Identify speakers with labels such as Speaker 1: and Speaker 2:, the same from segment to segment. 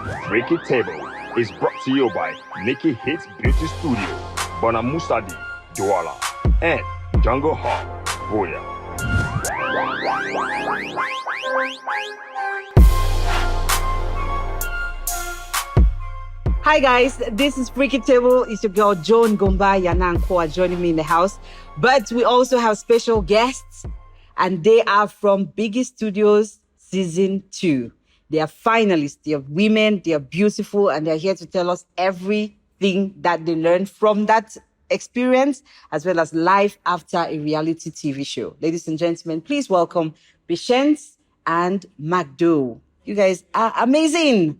Speaker 1: Break It Table is brought to you by Nikki Hits Beauty Studio, Bana Musadi, Douala, and Jungle Hawk, Boya.
Speaker 2: Hi guys, this is Break It Table. It's your girl Joan Gomba Yana and Koa joining me in the house. But we also have special guests, and they are from Biggy Studios Season 2. They are finalists, they are women, they are beautiful, and they're here to tell us everything that they learned from that experience, as well as life after a reality TV show. Ladies and gentlemen, please welcome Fhish and Magdo. You guys are amazing.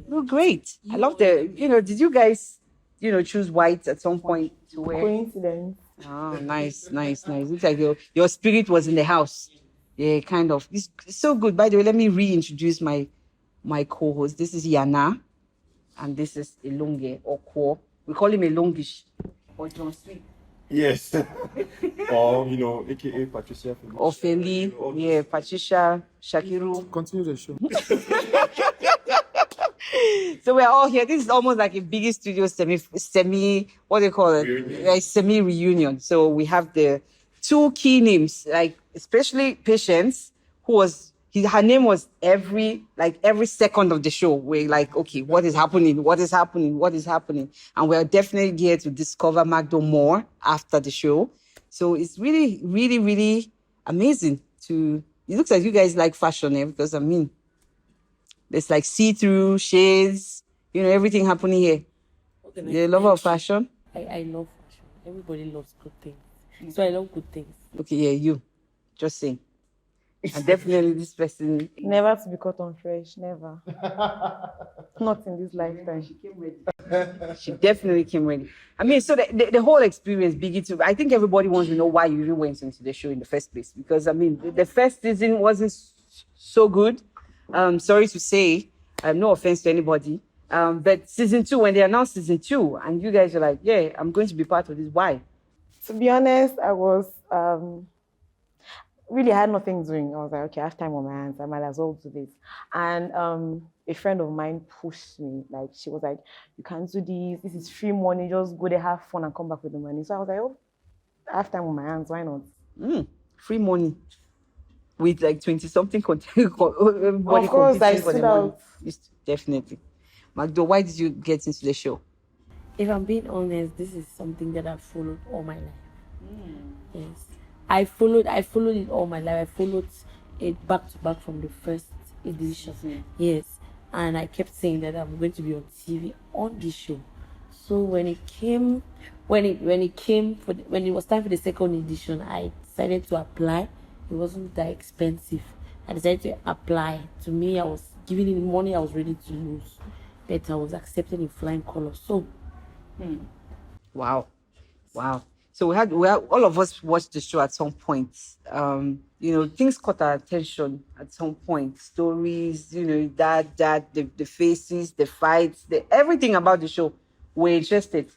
Speaker 2: Oh, great. I love did you guys, choose white at some point to wear?
Speaker 3: Coincidence.
Speaker 2: Oh, nice. Looks like your spirit was in the house. Yeah, kind of. It's so good. By the way, let me reintroduce my co-host. This is Yana, and this is Elonge or Kwo. We call him Elongish or John Sweet.
Speaker 4: Yes. Or, aka Patricia.
Speaker 2: Or Feli. Yeah, Patricia, Shakiru.
Speaker 4: Continue the show.
Speaker 2: So we're all here. This is almost like a Biggy Studios semi, what do you call it? Like semi-reunion. So we have the two key names, like especially Patience, her name was every second of the show. We're like, okay, what is happening? And we're definitely here to discover Magdo more after the show. So it's really, really, really amazing it looks like you guys like fashion, because there's like see-through shades, everything happening here. The lover of fashion?
Speaker 3: I love fashion. Everybody loves good things. So I love good things.
Speaker 2: Okay, yeah, you. Just saying. And definitely this person.
Speaker 3: Never to be caught on fresh, never. Not in this lifetime.
Speaker 2: She definitely came ready. So the whole experience, Biggie too, I think everybody wants to know why you even went into the show in the first place. Because, the first season wasn't so good. Sorry to say, no offense to anybody. But season 2, when they announced season 2, and you guys are like, yeah, I'm going to be part of this. Why?
Speaker 3: To be honest, I was really had nothing doing. I was like, okay, I have time on my hands. I might as well do this. And a friend of mine pushed me. Like, she was like, you can't do this. This is free money. Just go there, have fun, and come back with the money. So I was like, oh, I have time on my hands. Why not?
Speaker 2: Free money. With like 20-something
Speaker 3: Of course, I stood out.
Speaker 2: Definitely. Magdo, why did you get into the show?
Speaker 3: If I'm being honest, this is something that I've followed all my life. Yes. I followed it all my life. I followed it back to back from the first edition. Yes. And I kept saying that I'm going to be on TV on this show. So when it was time for the second edition, I decided to apply. It wasn't that expensive. I decided to apply. To me, I was giving it money I was ready to lose. But I was accepted in flying colors. So,
Speaker 2: Wow. So we had all of us watched the show at some point. Things caught our attention at some point. Stories, the faces, the fights, everything about the show. We're interested.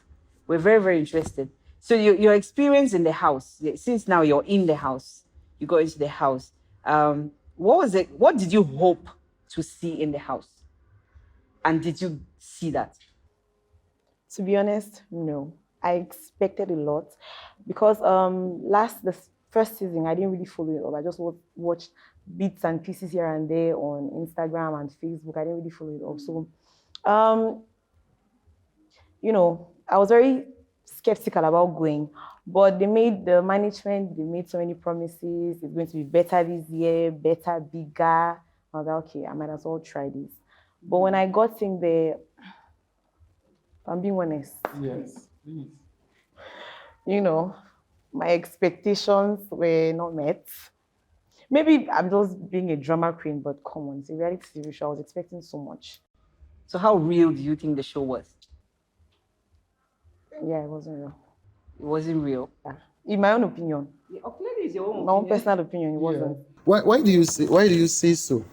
Speaker 2: We're very, very interested. So your experience in the house, since now you're in the house, you got into the house. What was it? What did you hope to see in the house? And did you see that?
Speaker 3: to be honest, no. I expected a lot because the first season I didn't really follow it up. I just watched bits and pieces here and there on Instagram and Facebook. I didn't really follow it up. So, I was very skeptical about going, but the management made so many promises. It's going to be better this year, better, bigger. I was like, okay, I might as well try this. But when I got in there, I'm being honest.
Speaker 4: Yes, please.
Speaker 3: My expectations were not met. Maybe I'm just being a drama queen, but come on, it's a reality TV show. I was expecting so much.
Speaker 2: So how real do you think the show was?
Speaker 3: Yeah, it wasn't real.
Speaker 2: It wasn't real?
Speaker 3: Yeah. In my own opinion.
Speaker 2: Yeah, clearly it's your own opinion.
Speaker 3: My own personal opinion, it wasn't.
Speaker 4: Why do you say so?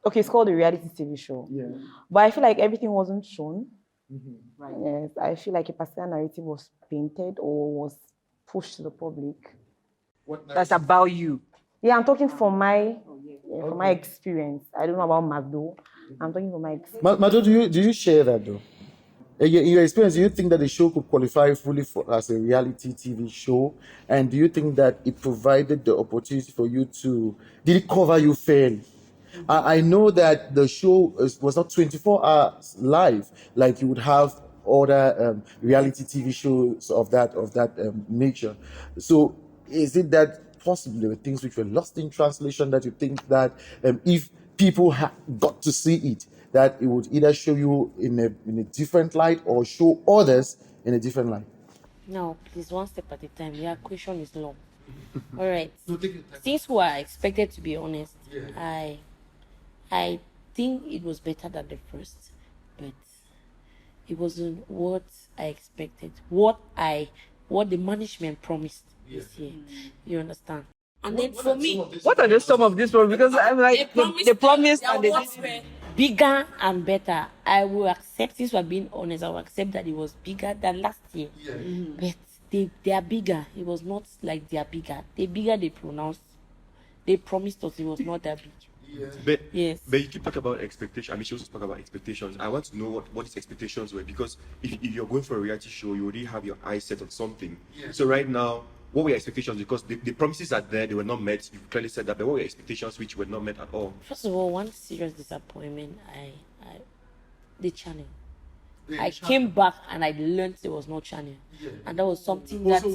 Speaker 3: Okay, it's called a reality TV show.
Speaker 4: Yeah.
Speaker 3: But I feel like everything wasn't shown.
Speaker 4: Mm-hmm.
Speaker 2: Right.
Speaker 3: Yes, I feel like a particular narrative was painted or was pushed to the public.
Speaker 2: That's about you.
Speaker 3: Yeah, I'm talking from my from my experience. I don't know about Magdo. I'm talking for my.
Speaker 4: Mado, do you share that though? In your experience, do you think that the show could qualify fully as a reality TV show? And do you think that it provided the opportunity for you to, did it cover you fairly? I know that the show was not 24 hours live like you would have other reality TV shows of that nature. So is it that possibly there were things which were lost in translation that you think that if people got to see it, that it would either show you in a different light or show others in a different light?
Speaker 3: No, please, one step at a time. Your question is long. All right. Since we are expected to be honest, I think it was better than the first, but it wasn't what I expected. What the management promised this year. You understand? And then for me,
Speaker 2: What are the some of this one? Because I'm like, they promised and they didn't.
Speaker 3: Bigger and better. I will accept, since we're being honest, I will accept that it was bigger than last year. But they are bigger. It was not like they are bigger. They pronounced. They promised us it was not that big.
Speaker 4: But
Speaker 3: Yes.
Speaker 4: But you keep talking about expectations. I mean, she also talk about expectations. I want to know what his expectations were, because if you're going for a reality show, you already have your eyes set on something. So right now, what were your expectations? Because the promises are there, they were not met. You clearly said that, but what were your expectations which were not met at all?
Speaker 3: First of all, one serious disappointment. The channel. I came back and I learned there was no channel, and that was something that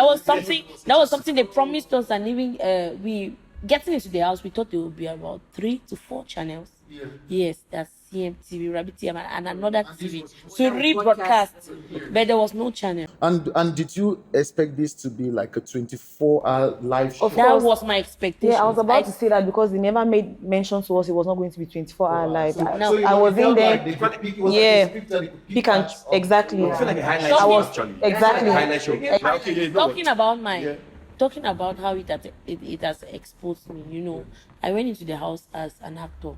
Speaker 3: was something they promised us. And even we getting into the house, we thought there would be about 3 to 4 channels. Yes, that's CMTV, Rabbit TV, and another TV to rebroadcast, but there was no channel.
Speaker 4: And did you expect this to be like a 24-hour live show?
Speaker 3: That was my expectation.
Speaker 5: Yeah, I was about to say that because they never made mention to us it was not going to be 24-hour live.
Speaker 3: No,
Speaker 5: I was in there. Yeah, pick and exactly.
Speaker 4: I feel like a highlight
Speaker 5: I
Speaker 4: show,
Speaker 5: was
Speaker 4: actually.
Speaker 5: exactly.
Speaker 4: Highlight show.
Speaker 3: Talking about how it has exposed me, I went into the house as an actor.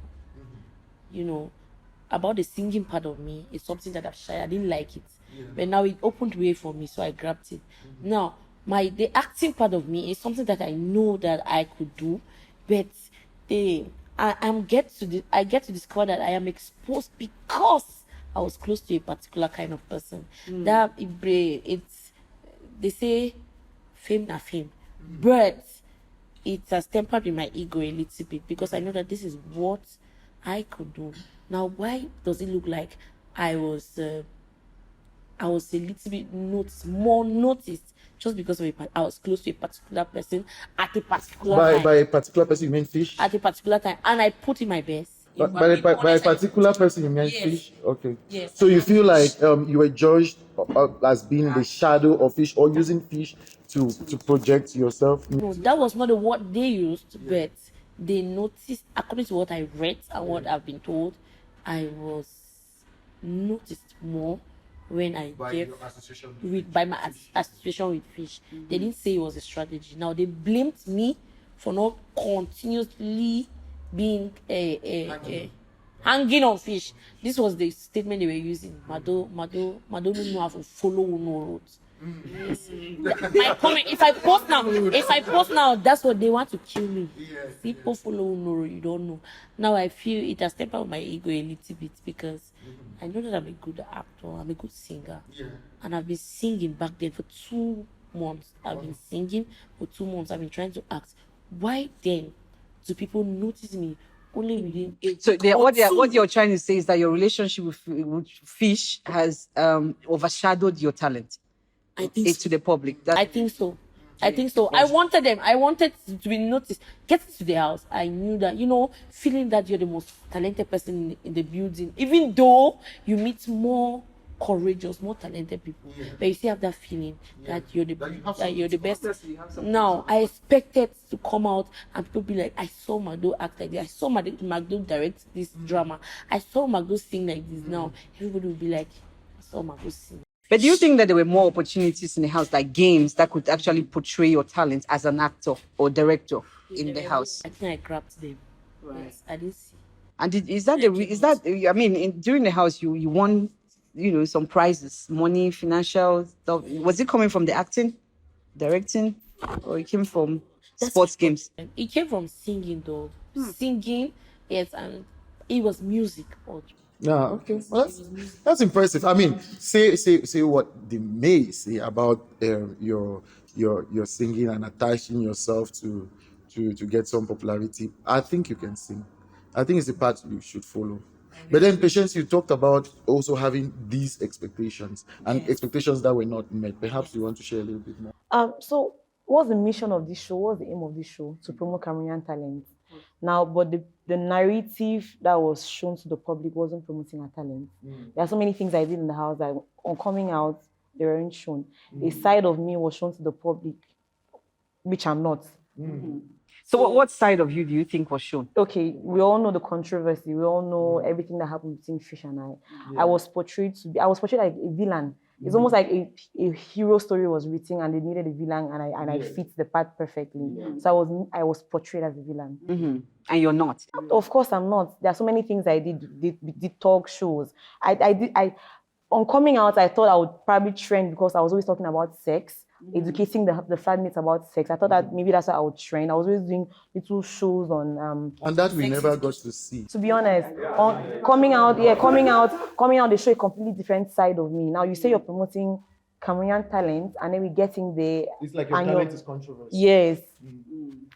Speaker 3: About the singing part of me is something that I've shy. I didn't like it, but now it opened way for me, so I grabbed it. Now the acting part of me is something that I know that I could do, but I get to discover that I am exposed because I was close to a particular kind of person. That it's they say fame na fame, but it has tempered with my ego a little bit, because I know that this is what I could do. Now, why does it look like I was a little bit more noticed just because I was close to a particular person at a particular time?
Speaker 4: By a particular person, you mean Fhish?
Speaker 3: At a particular time, and I put in my best.
Speaker 4: By a particular person, you mean Fhish? Okay.
Speaker 3: Yes.
Speaker 4: So you feel like you were judged as being the shadow of Fhish, or using Fhish to project yourself?
Speaker 3: No, that was not the word they used, but they noticed, according to what I read and what I've been told, I was noticed more when I gave by my association with Fhish. They didn't say it was a strategy. Now they blamed me for not continuously being hanging on Fhish. This was the statement they were using. Mado no know how to follow no roads. Yes. My comment, if I post now, that's what they want to kill me. People follow no, you don't know. Now I feel it has tempered my ego a little bit, because I know that I'm a good actor, I'm a good singer, and I've been singing back then for 2 months. I've been singing for 2 months. I've been trying to act. Why then do people notice me only within 8?
Speaker 2: So what you're trying to say is that your relationship with Fhish has overshadowed your talent.
Speaker 3: I think so.
Speaker 2: To the public.
Speaker 3: I think so. I wanted to be noticed. Getting to the house, I knew that, feeling that you're the most talented person in the building, even though you meet more courageous, more talented people, but you still have that feeling that you're the best. Now, I expected to come out and people be like, I saw Magdo act like this. I saw Magdo direct this drama. I saw Magdo sing like this. Now, everybody will be like, I saw Magdo sing.
Speaker 2: But do you think that there were more opportunities in the house, like games that could actually portray your talent as an actor or director in the house?
Speaker 3: I think I grabbed them. Right. Yes, I didn't see.
Speaker 2: And during the house you won, some prizes, money, financial stuff. Was it coming from the acting, directing, or it came from sports games?
Speaker 3: It came from singing, though. Singing, yes, and It was music.
Speaker 4: Yeah, okay. Well, that's impressive. I mean, say what they may say about your singing and attaching yourself to get some popularity. I think you can sing. I think it's a path you should follow. But then, Patience, you talked about also having these expectations and expectations that were not met. Perhaps you want to share a little bit more.
Speaker 5: So what's the mission of this show? What's the aim of this show? To promote Cameroonian talent. Now, but the narrative that was shown to the public wasn't promoting our talent. There are so many things I did in the house that on coming out, they weren't shown. A side of me was shown to the public, which I'm not.
Speaker 2: So what side of you do you think was shown?
Speaker 5: Okay, we all know the controversy. We all know everything that happened between Fhish and I. I was portrayed like a villain. It's almost like a hero story was written and they needed a villain and I fit the part perfectly. So I was portrayed as a villain.
Speaker 2: And you're not.
Speaker 5: Of course I'm not. There are so many things I did talk shows. On coming out, I thought I would probably trend because I was always talking about sex, educating the flatmates about sex. I thought that maybe that's how I would trend. I was always doing little shows on
Speaker 4: And that we never got to see.
Speaker 5: to be honest, coming out, they show a completely different side of me. Now you say you're promoting Cameroonian talent, and then we get in there.
Speaker 4: It's like your talent is controversial.
Speaker 5: Yes.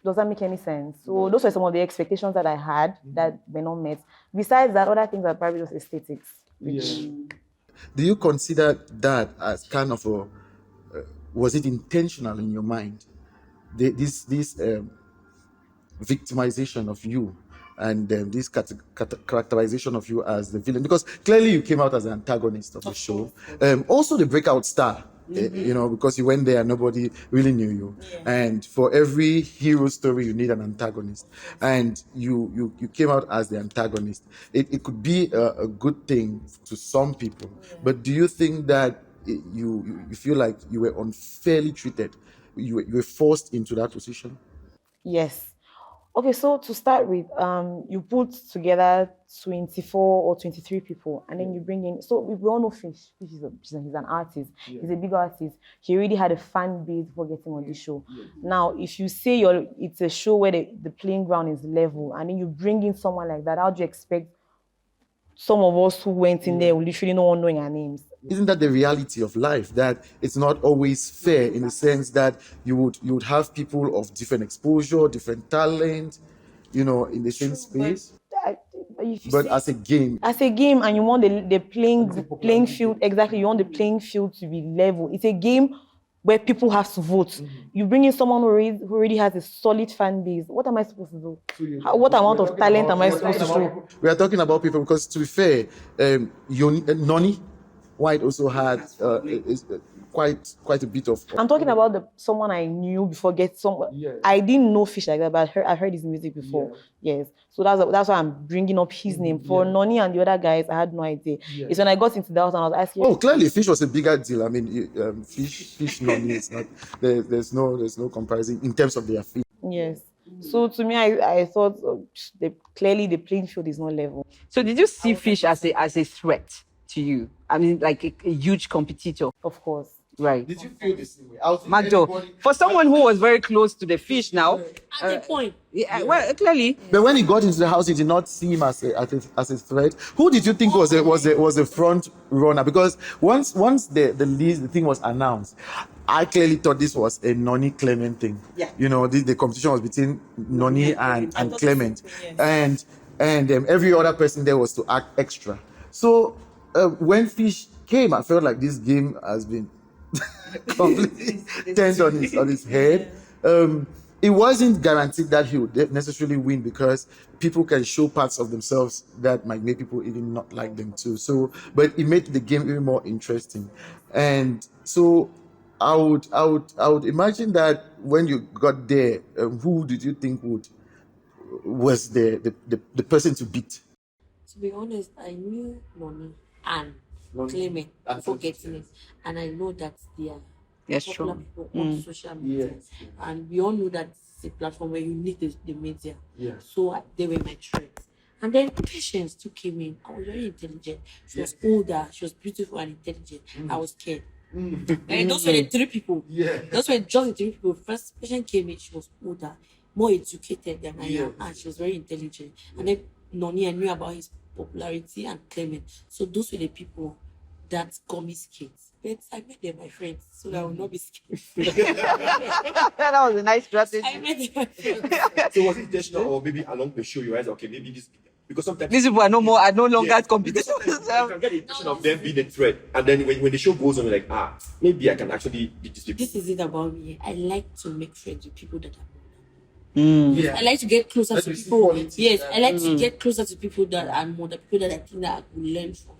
Speaker 5: Does that make any sense? So those were some of the expectations that I had that were not met. Besides that, other things are probably just aesthetics.
Speaker 4: Do you consider that as kind of was it intentional in your mind? This victimization of you and this characterization of you as the villain, because clearly you came out as an antagonist of the show. Also the breakout star, because you went there and nobody really knew you. And for every hero story, you need an antagonist. And you came out as the antagonist. It could be a good thing to some people, but do you think that you feel like you were unfairly treated? You were forced into that position?
Speaker 5: Yes. Okay, so to start with, you put together 24 or 23 people, and then you bring in. So we all know Fhish. Fhish he's an artist. He's a big artist. He already had a fan base before getting on this show. Now, if you say it's a show where the playing ground is level, and then you bring in someone like that, how do you expect some of us who went in there, literally no one knowing our names?
Speaker 4: Isn't that the reality of life? That it's not always fair in the sense that you would have people of different exposure, different talent, in the same space. But as a game,
Speaker 5: and you want the playing field, exactly. You want the playing field to be level. It's a game where people have to vote. You bring in someone who already has a solid fan base. What am I supposed to do? What amount of talent am I supposed to show?
Speaker 4: We are talking about people because, to be fair, Noni White also had quite a bit of.
Speaker 5: I'm talking about someone I knew before I didn't know Fhish like that, but I heard his music before. Yes, so that's why I'm bringing up his name. For Noni and the other guys, I had no idea. It's when I got into the house and I was asking.
Speaker 4: Oh, clearly Fhish was a bigger deal. I mean, Fhish Noni is not. There's no comparison in terms of their fee.
Speaker 5: Yes. So to me, I thought clearly the playing field is not level.
Speaker 2: So did you see Fhish as a threat to you? I mean, like a huge competitor.
Speaker 5: Of course.
Speaker 2: Right.
Speaker 4: Did you feel the same way?
Speaker 2: Magdo, for someone who was very close to the Fhish now.
Speaker 3: At the point.
Speaker 2: Well, clearly.
Speaker 4: But when he got into the house, he did not see him as a threat. Who did you think was a front runner? Because once the thing was announced, I clearly thought this was a Noni Clement thing.
Speaker 2: Yeah.
Speaker 4: The competition was between Noni and Clement, and every other person there was to act extra. So when Fhish came, I felt like this game has been completely turned on his head. It wasn't guaranteed that he would necessarily win because people can show parts of themselves that might make people even not like them too. So, but it made the game even more interesting. And so, I would imagine that when you got there, who did you think was the person to beat?
Speaker 3: To be honest, I knew Noni and Clement before getting it, and I know that they are popular people on social media, and we all know that it's a platform where you need the media. So they were my threats. And then Patience too came in. I was very intelligent. She was older. She was beautiful and intelligent. I was scared. And those were the three people. Those were just the three people. First Patience came in. She was older, more educated than I am, and she was very intelligent. And then Noni, I knew about his popularity, and Clement. So those were the people that got me scared. But I made them my friends, so that I will not be scared.
Speaker 2: That was a nice strategy.
Speaker 3: I made them my friends.
Speaker 1: So was it intentional, or maybe along the show you realize, okay, maybe this, because sometimes
Speaker 2: These people are no longer
Speaker 1: yeah,
Speaker 2: at competition.
Speaker 1: because sometimes you can get the impression of them being a threat, and then when the show goes on, you're like, maybe I can actually beat these people.
Speaker 3: This is it about me. I like to make friends with people that are
Speaker 4: Yeah.
Speaker 3: I like to get closer
Speaker 4: That's
Speaker 3: to
Speaker 4: the
Speaker 3: people.
Speaker 4: quality,
Speaker 3: Yes,
Speaker 4: yeah.
Speaker 3: I like to get closer to people that are more, the people that I think that I could learn from.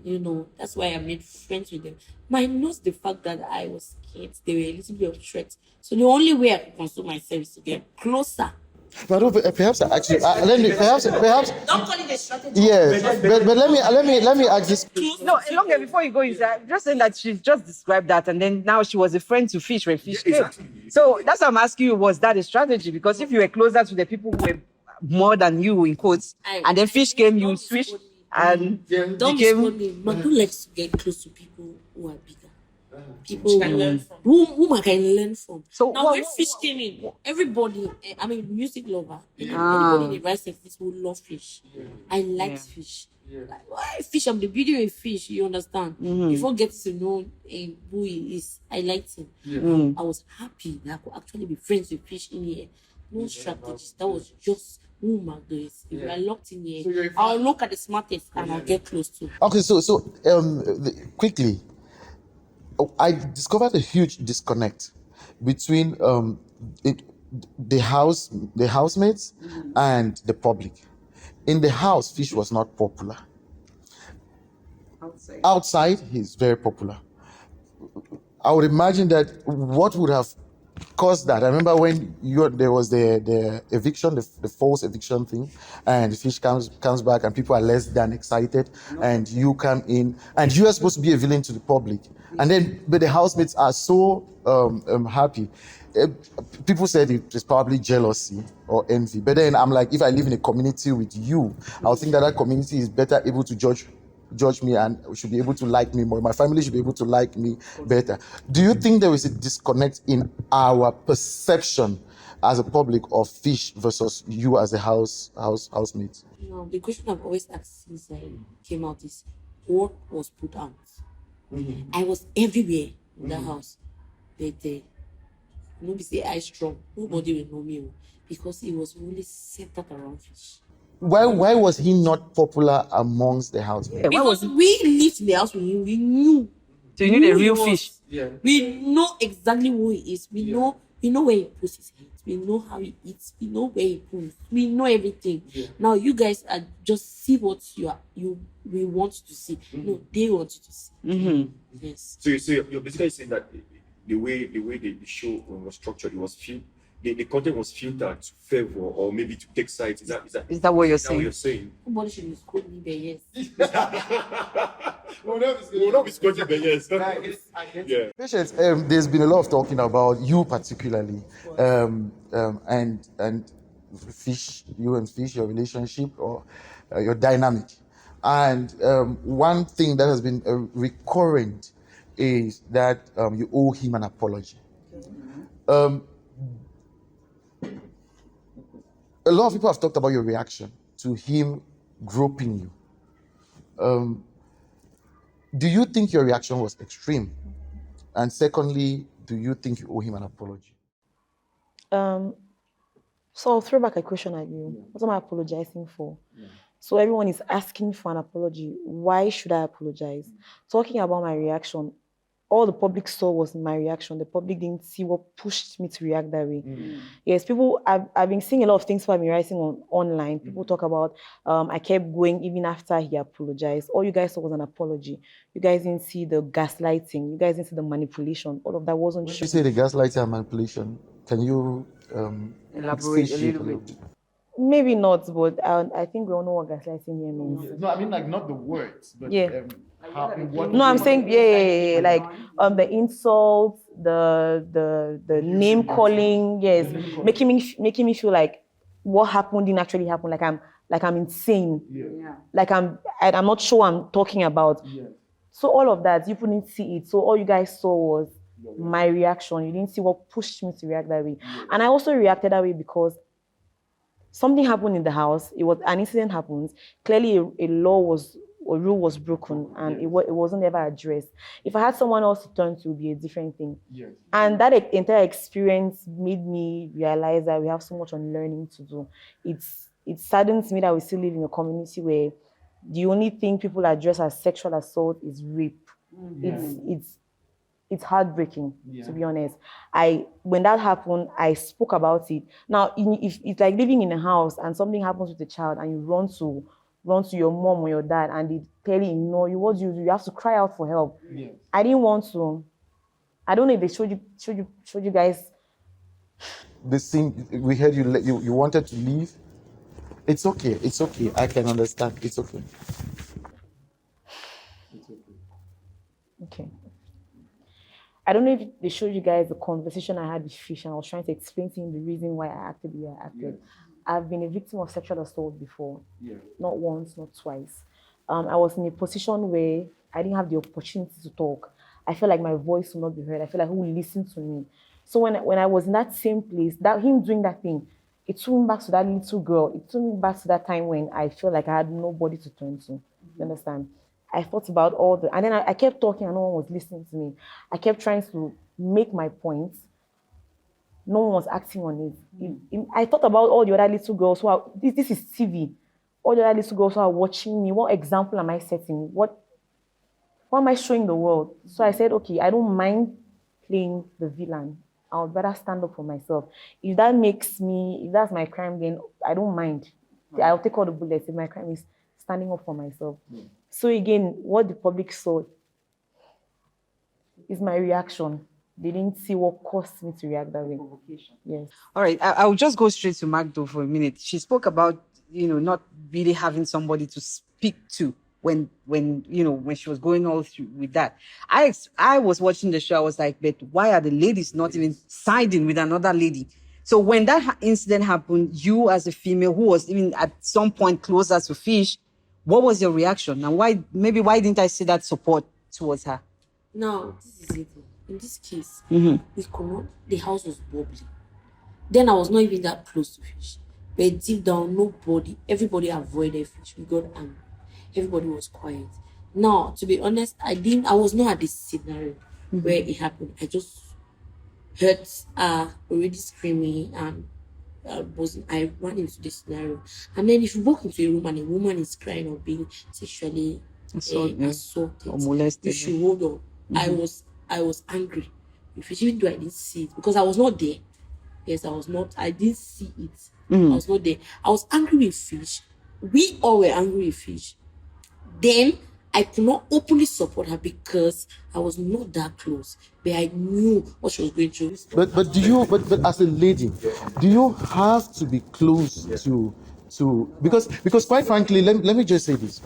Speaker 3: You know, that's why I made friends with them. Minus the fact that I was scared, they were a little bit of threat. So the only way I could console myself is to get closer.
Speaker 4: But perhaps actually, let me perhaps.
Speaker 3: Don't call it a strategy.
Speaker 4: Yes, but let me ask this.
Speaker 2: No, longer before you go inside, just saying that she just described that, and then now she was a friend to Fhish when Fhish came.
Speaker 1: exactly.
Speaker 2: So that's why I'm asking you, was that a strategy? Because if you were closer to the people who were more than you, in quotes, and then Fhish came, you switched and
Speaker 3: Don't
Speaker 2: became.
Speaker 3: misquote me. Magdo likes to get close to people who are bigger. People whom I can learn from.
Speaker 2: So
Speaker 3: now when Fhish came in, everybody, I mean music lover, anybody in the right sectors will love Fhish. I liked Fhish. Like, why Fhish? I'm the video in Fhish, you understand? Before getting to know who he is, I liked him. I was happy that I could actually be friends with Fhish in here. No strategies. That was just who Magdo is. If we are locked in here, I'll look at the smartest and I'll get close to.
Speaker 4: Okay, so quickly, I discovered a huge disconnect between the housemates and the public. In the house, Fhish was not popular. Outside, he's very popular. I would imagine that what would have caused that. I remember when there was the eviction, the false eviction thing, and Fhish comes back, and people are less than excited, and you come in, and you are supposed to be a villain to the public, and then but the housemates are so happy. People said it was probably jealousy or envy, but then I'm like, if I live in a community with you, I'll think that community is better able to judge me and should be able to like me more. My family should be able to like me better. Do you think there is a disconnect in our perception as a public of Fhish versus you as a housemate?
Speaker 3: No, the question I've always asked since I came out is, what was put out? I was everywhere in that house. But nobody say I strong. Nobody will know me because it was really centered around Fhish.
Speaker 4: Why was he not popular amongst the housemates?
Speaker 3: Because we lived in the house with him, we knew.
Speaker 2: So you knew the real Fhish.
Speaker 4: Yeah.
Speaker 3: We know exactly who he is. We know where he puts his head. We know how he eats. We know where he pulls. We know everything. Yeah. Now you guys are just see what we want to see. No, they want you to see. Yes.
Speaker 1: So you're basically saying that the way the show was structured, it was the content was filtered to favor or maybe to take sides. Is
Speaker 2: that what you're saying?
Speaker 1: What you're saying?
Speaker 3: Nobody should misquote me, but yes.
Speaker 1: We'll not be squatting, but yes. Yeah.
Speaker 4: Patience, there's been a lot of talking about you particularly, and Fhish, you and Fhish, your relationship or your dynamic. And one thing that has been recurrent is that you owe him an apology. A lot of people have talked about your reaction to him groping you. Do you think your reaction was extreme? And secondly, do you think you owe him an apology?
Speaker 5: So I'll throw back a question at you. What am I apologizing for? So everyone is asking for an apology. Why should I apologize? Talking about my reaction, all the public saw was my reaction. The public didn't see what pushed me to react that way. Yes, people, I've been seeing a lot of things I've been writing online. People talk about, I kept going even after he apologized. All you guys saw was an apology. You guys didn't see the gaslighting. You guys didn't see the manipulation. All of that wasn't true.
Speaker 4: You say the gaslighting and manipulation. Can you
Speaker 2: elaborate a little bit?
Speaker 5: Maybe not, but I think we all know what gaslighting here means.
Speaker 4: No, I mean like not the words, but
Speaker 5: no, I'm saying like the insults, the name calling, yes, making me feel like what happened didn't actually happen, like I'm insane, like I'm not sure what I'm talking about. So all of that, you couldn't see it. So all you guys saw was my reaction. You didn't see what pushed me to react that way. And I also reacted that way because something happened in the house. It was an incident happens. Clearly, a rule was broken, and it wasn't ever addressed. If I had someone else to turn to, it would be a different thing.
Speaker 4: Yes.
Speaker 5: And that entire experience made me realize that we have so much unlearning to do. It saddens me that we still live in a community where the only thing people address as sexual assault is rape. It's heartbreaking, to be honest. When that happened, I spoke about it. Now, if it's like living in a house and something happens with a child and you run to your mom or your dad and they clearly ignore you, what do? You have to cry out for help. Yes. I didn't want to. I don't know if they showed you guys.
Speaker 4: The scene we heard you wanted to leave. It's okay. I can understand. It's okay.
Speaker 5: Okay. I don't know if they showed you guys the conversation I had with Fhish, and I was trying to explain to him the reason why I acted the way I acted. Yes. I've been a victim of sexual assault before. Yeah. Not once, not twice. I was in a position where I didn't have the opportunity to talk. I felt like my voice would not be heard. I felt like who would listen to me. So when I was in that same place, that him doing that thing, it took me back to that little girl. It took me back to that time when I felt like I had nobody to turn to. You understand? I thought about and then I kept talking and no one was listening to me. I kept trying to make my points. No one was acting on it. I thought about all the other little girls who are, this is TV. All the other little girls who are watching me. What example am I setting? What am I showing the world? So I said, okay, I don't mind playing the villain. I would rather stand up for myself. If that's my crime, then I don't mind. I'll take all the bullets if my crime is standing up for myself. So again, what the public saw is my reaction. They didn't see what caused me to react that way. Yes.
Speaker 2: All right, I'll just go straight to Magdo for a minute. She spoke about, not really having somebody to speak to when she was going all through with that. I was watching the show. I was like, but why are the ladies not even siding with another lady? So when that incident happened, you as a female who was even at some point closer to Fhish, what was your reaction? And why didn't I see that support towards her?
Speaker 3: Now, this is it. In this case, the house was bubbling. Then I was not even that close to Fhish. But deep down, everybody avoided Fhish. We got angry. Everybody was quiet. Now, to be honest, I was not at this scenario where it happened. I just heard already screaming and I ran into this scenario. And then if you walk into a room and a woman is crying or being sexually assaulted
Speaker 2: or molested,
Speaker 3: you should hold on. I was angry. Even though I didn't see it, because I was not there. Yes, I was not. I didn't see it. I was not there. I was angry with Fhish. We all were angry with Fhish. Then I could not openly support her because I was not that close, but I knew what she was going through.
Speaker 4: But as a lady, do you have to be close to because quite frankly, let me just say this.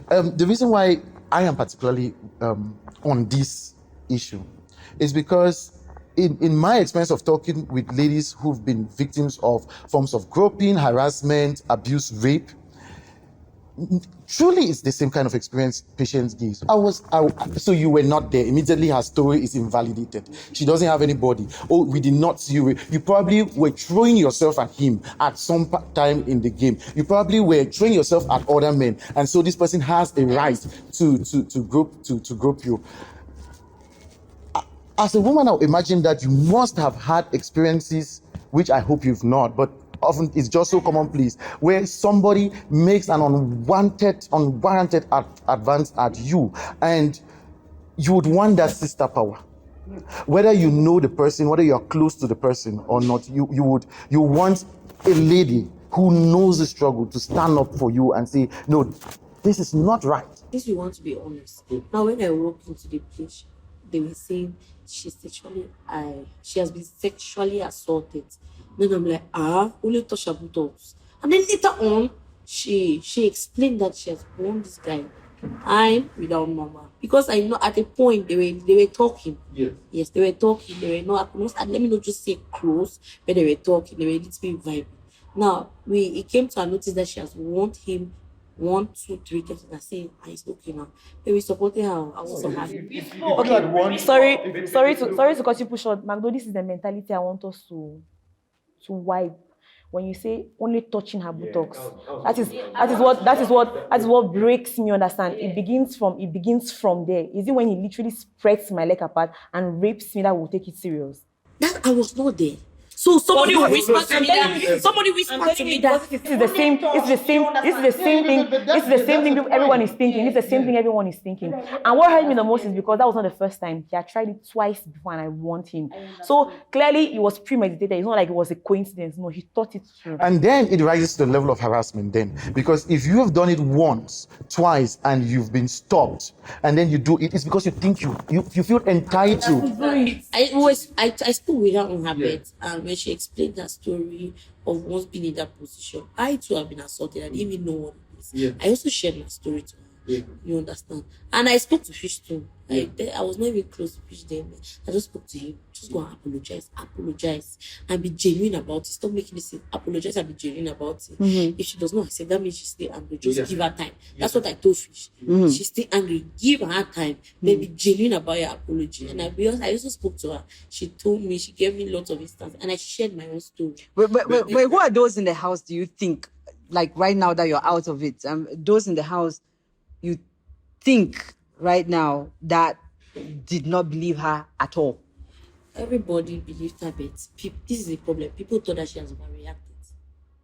Speaker 4: The reason why I am particularly on this issue is because in my experience of talking with ladies who've been victims of forms of groping, harassment, abuse, rape, truly it's the same kind of experience patients give. So you were not there. Immediately her story is invalidated. She doesn't have anybody. Oh, we did not see you. You probably were throwing yourself at him at some time in the game. You probably were throwing yourself at other men. And so this person has a right to grope you. As a woman, I would imagine that you must have had experiences, which I hope you've not, but often it's just so commonplace, where somebody makes an unwarranted advance at you, and you would want that sister power. Whether you know the person, whether you're close to the person or not, you want a lady who knows the struggle to stand up for you and say, no, this is not right.
Speaker 3: This we want to be honest. Now, when I walked into the place, they were saying she has been sexually assaulted. Then I'm like, only touch about us. And then later on, she explained that she has born this guy. I'm without mama. Because I know at a point they were talking. Yes. Yes, they were talking. They were not, let me not just say close, but they were talking. They were a little bit vibing. Now, it came to our notice that she has warned him 1, 2, 3 times, and I say, it's okay now. But we supported her. I was so happy.
Speaker 5: Okay, sorry to cut you short. Magdo, this is the mentality I want us to wipe. when you say only touching her buttocks, that is what breaks me. Understand? It begins from there. Is it when he literally spreads my leg apart and rapes me that will take it serious?
Speaker 3: That I was not there. So somebody whispered to me that. Somebody whispered to me that.
Speaker 5: This is the same thing everyone is thinking. It's the same thing everyone is thinking. And what hurt me the most is because that was not the first time. He had tried it twice before and I want him. So clearly it was premeditated. It's not like it was a coincidence. No, he thought it through.
Speaker 4: And then it rises to the level of harassment then. Because if you have done it once, twice, and you've been stopped, and then you do it, it's because you think you feel entitled.
Speaker 3: I spoke with her on her bed, and when she explained her story of once being in that position, I too have been assaulted. I didn't even know what it is. Yeah. I also shared my story to her. Yeah. You understand? And I spoke to Fhish too. Yeah. I was not even close to Fhish then. I just spoke to him. Just go and apologize, and be genuine about it. Stop making it say apologize and be genuine about it. Mm-hmm. If she does not accept, that means she's still angry. Just give her time. That's what I told Fhish. Mm-hmm. She's still angry. Give her time. Then be genuine about your apology. And I also spoke to her. She told me, she gave me lots of instances, and I shared my own story.
Speaker 2: But who are those in the house? Do you think, like right now that you're out of it, those in the house you think right now that did not believe her at all?
Speaker 3: Everybody believed her, but this is the problem. People thought that she has overreacted.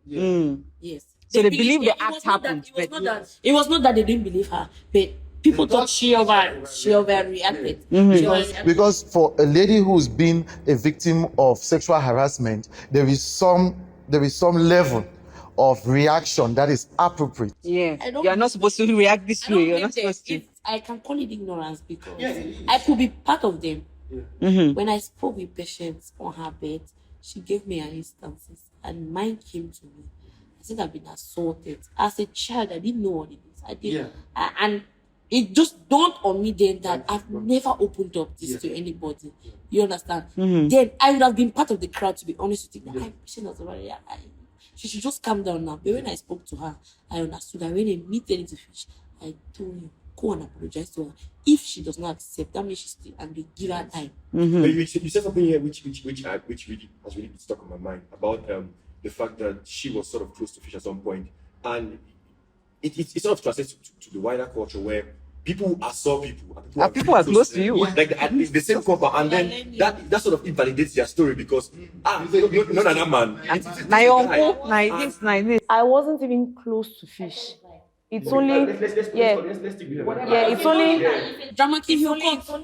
Speaker 2: Yeah. Mm.
Speaker 3: Yes.
Speaker 2: So they believe the act happened.
Speaker 3: It was not that they didn't believe her, but people thought she overreacted.
Speaker 4: Mm-hmm. Because for a lady who's been a victim of sexual harassment, there is some level of reaction that is appropriate.
Speaker 2: Yeah, you're not supposed to react this way. You're not supposed to.
Speaker 3: I can call it ignorance because I could be part of them. Yeah. Mm-hmm. When I spoke with patients on her bed, she gave me her instances, and mine came to me. I said I've been assaulted as a child. I didn't know what it is. I did, and it just dawned on me then that I've never opened up this to anybody. You understand? Mm-hmm. Then I would have been part of the crowd, to be honest with you. I'm patient as well. She should just calm down now. But when I spoke to her, I understood that when I meet any to Fhish, I told you, go and apologize to her. If she does not accept, that means she's still angry. Give her time.
Speaker 1: Mm-hmm. But you said something here which really has really stuck on my mind about the fact that she was sort of close to Fhish at some point, and it sort of translates to the wider culture where people assault people.
Speaker 2: People are close to you.
Speaker 1: Like the same compound, and then that sort of invalidates their story because you're not that man.
Speaker 5: I wasn't even close to Fhish. It's only it's only
Speaker 3: drama king. You come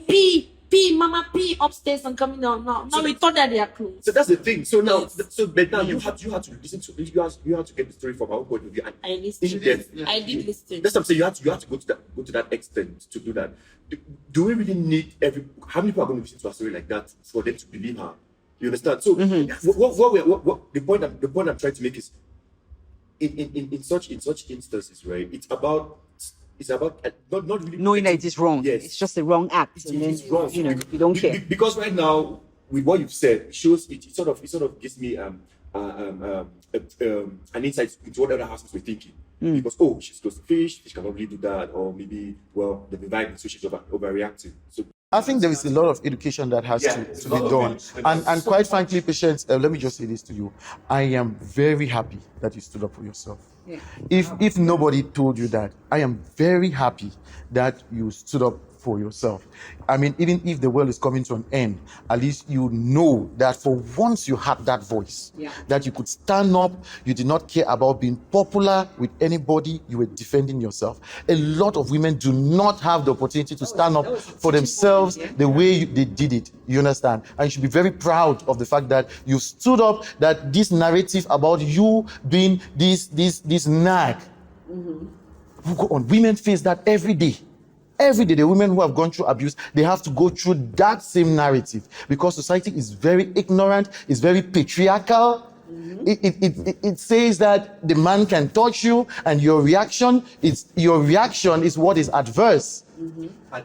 Speaker 3: P, Mama P upstairs and coming down. Now we thought that they are close.
Speaker 1: So that's the thing. So now, but now you have to listen to you have to get the story from our point of view.
Speaker 3: I listened. I did listen.
Speaker 1: That's what I'm saying. You have to go to that extent to do that. Do we really need how many people are going to listen to a story like that for them to believe her? You understand? So what the point I'm trying to make is in such instances, right? It's about not really
Speaker 2: knowing that it is wrong.
Speaker 1: Yes.
Speaker 2: It's just a wrong act.
Speaker 1: It's wrong.
Speaker 2: You don't care.
Speaker 1: Because right now, with what you've said, it sort of gives me an insight into what other houses were thinking. Because she's close to Fhish cannot really do that, or maybe the vibing, so she's overreacting. So
Speaker 4: I think there is a lot of education that has to be done. And quite frankly, patients, let me just say this to you. I am very happy that you stood up for yourself. Yeah. If nobody told you that, I am very happy that you stood up for yourself. I mean, even if the world is coming to an end, at least you know that for once you had that voice, that you could stand up, you did not care about being popular with anybody, you were defending yourself. A lot of women do not have the opportunity to stand up for themselves the way they did it. You understand? And you should be very proud of the fact that you stood up, that this narrative about you being this nag, go on. Women face that every day. Every day, the women who have gone through abuse, they have to go through that same narrative because society is very ignorant, it's very patriarchal. It says that the man can touch you and your reaction is what is adverse.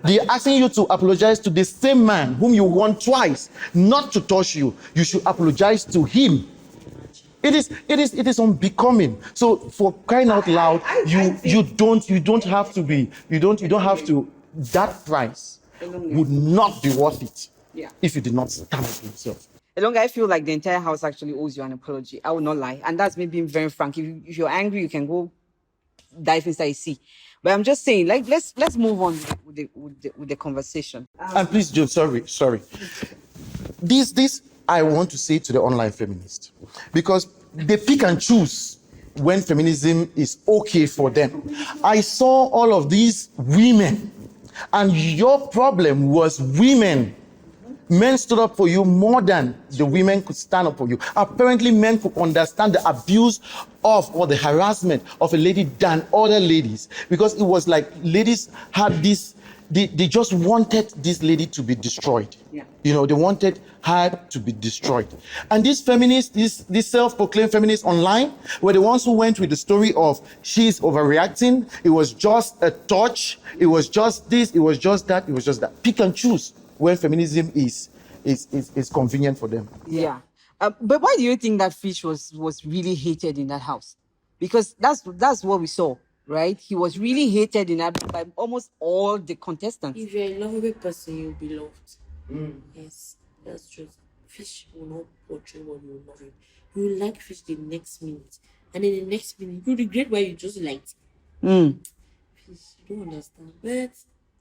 Speaker 4: They're asking you to apologize to the same man whom you want twice, not to touch you. You should apologize to him. It is unbecoming. So for crying out loud, you don't have to. That price would not be worth it if you did not stand up for yourself.
Speaker 2: Along, I feel like the entire house actually owes you an apology. I will not lie. And that's me being very frank. If you're angry, you can go dive inside the sea. But I'm just saying, like, let's move on with the conversation.
Speaker 4: And please, Joe, sorry. This I want to say to the online feminists, because they pick and choose when feminism is okay for them. I saw all of these women, and your problem was women. Men stood up for you more than the women could stand up for you. Apparently, men could understand the abuse of or the harassment of a lady than other ladies, because it was like ladies had this, they just wanted this lady to be destroyed.
Speaker 2: Yeah.
Speaker 4: You know, they wanted her to be destroyed. And these feminists, these self-proclaimed feminists online, were the ones who went with the story of she's overreacting, it was just a touch, it was just this, it was just that, it was just that. Pick and choose when feminism is convenient for them.
Speaker 2: Yeah. But why do you think that Fhish was really hated in that house? Because that's what we saw, right? He was really hated in that by almost all the contestants.
Speaker 3: If you're a lovable person, you'll be loved. Yes, that's true. Fhish will not portray what you love him. You will like Fhish the next minute, and then the next minute you regret why you just liked him. Fhish, you don't understand. But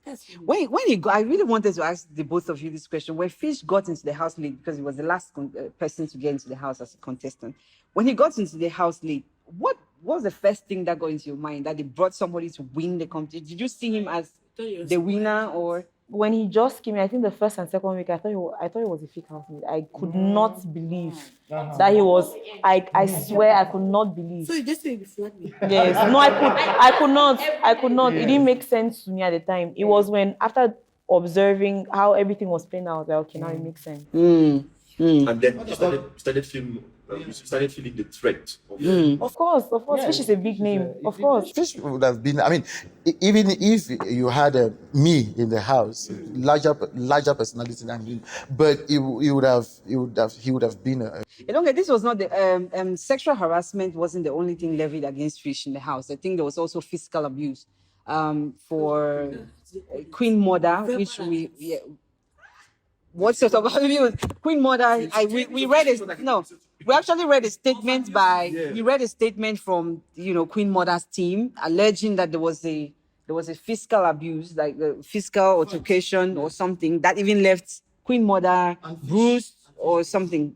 Speaker 3: that's
Speaker 2: When he got, I really wanted to ask the both of you this question. When Fhish got into the house late, because he was the last person to get into the house as a contestant, when he got into the house late, what was the first thing that got into your mind, that they brought somebody to win the competition? Did you see him as the winner, or?
Speaker 5: When he just came in, I think the first and second week, I thought it was a fake housemate. I could not believe that he was. I swear I could not believe.
Speaker 3: so you just say before me.
Speaker 5: Yes, no, I could not. It didn't make sense to me at the time. It was when, after observing how everything was playing out, I was like, okay, now it makes sense.
Speaker 1: And then you started feeling the threat of
Speaker 5: Of course, Fhish is a big name. Of course.
Speaker 4: Fhish would have been, I mean, even if you had me in the house, larger personality than him, but he would have been a.
Speaker 2: This was not the sexual harassment wasn't the only thing levied against Fhish in the house. I think there was also physical abuse for Queen Mother, which what sort of abuse? Queen Mother, we read it. No, we actually read a statement we read a statement from Queen Mother's team alleging that there was a physical abuse, like a physical altercation or something that even left Queen Mother bruised or something.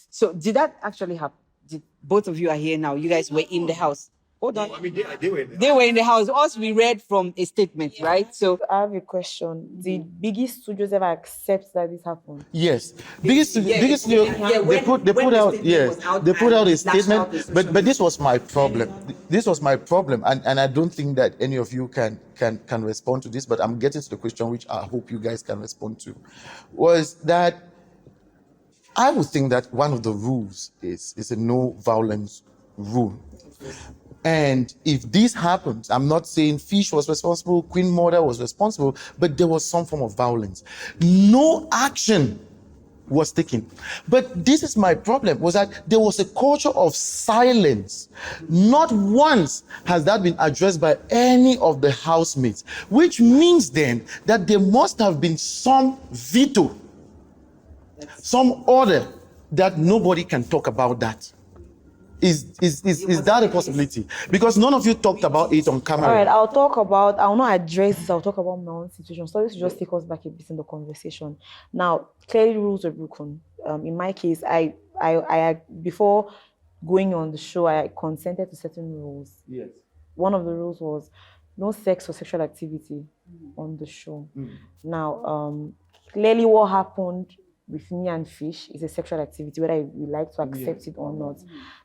Speaker 2: So did that actually happen? Did both of you are here now? You guys were in the house. Hold on.
Speaker 1: I mean, they were in there.
Speaker 2: They were in the house. Us, we read from a statement, right? So
Speaker 5: I have a question. Did Biggy Studios ever accept that this happened?
Speaker 4: Yes, biggest they put out a statement, but this was my problem. This was my problem, and I don't think that any of you can respond to this. But I'm getting to the question, which I hope you guys can respond to, was that I would think that one of the rules is a no violence rule. And if this happens, I'm not saying Fhish was responsible, Queen Mother was responsible, but there was some form of violence. No action was taken. But this is my problem, was that there was a culture of silence. Not once has that been addressed by any of the housemates, which means then that there must have been some veto, some order that nobody can talk about that. Is that a possibility? Because none of you talked about it on camera.
Speaker 5: All right, I'll not address this, I'll talk about my own situation. So this will just take us back a bit in the conversation. Now, clearly rules were broken. In my case, I before going on the show, I consented to certain rules.
Speaker 4: Yes.
Speaker 5: One of the rules was no sex or sexual activity on the show. Now, clearly what happened with me and Fhish is a sexual activity, whether we like to accept it or not.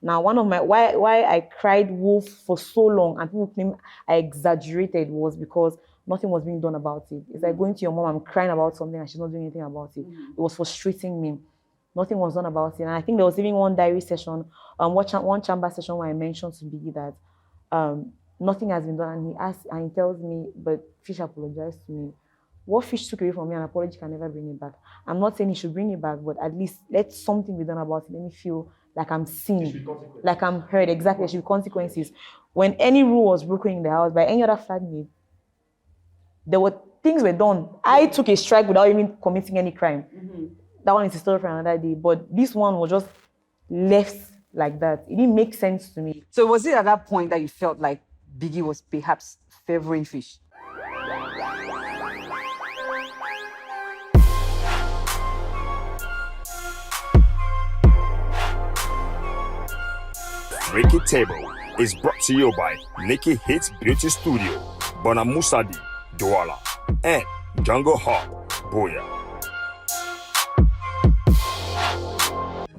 Speaker 5: Now, one of my why I cried wolf for so long and people claim I exaggerated was because nothing was being done about it. It's like going to your mom and crying about something and she's not doing anything about it. It was frustrating me. Nothing was done about it. And I think there was even one diary session, one chamber session where I mentioned to Biggy that nothing has been done. And he tells me, but Fhish apologized to me. What Fhish took away from me, an apology can never bring it back. I'm not saying he should bring it back, but at least let something be done about it. Let me feel like I'm seen, like I'm heard. Exactly, there should be consequences. When any rule was broken in the house by any other flatmate, things were done. I took a strike without even committing any crime. that one is a story for another day. But this one was just left like that. It didn't make sense to me.
Speaker 2: So was it at that point that you felt like Biggy was perhaps favoring Fhish?
Speaker 6: Freaky Table is brought to you by Nikki Hits Beauty Studio, Bonamusadi, Douala, and Jungle Hawk, Boya.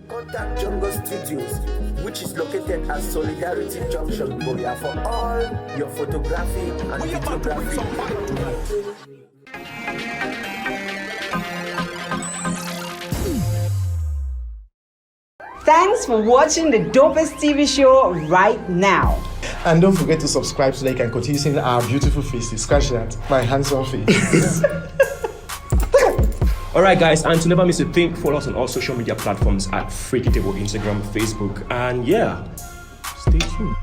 Speaker 7: Contact Jungle Studios, which is located at Solidarity Junction, Boya, for all your photography and videography.
Speaker 2: Thanks for watching the dopest TV show right now.
Speaker 8: And don't forget to subscribe so that you can continue seeing our beautiful faces. Scratch that, my handsome face.
Speaker 9: Alright guys, and to never miss a thing, follow us on all social media platforms at Freaky Table, Instagram, Facebook, and yeah, stay tuned.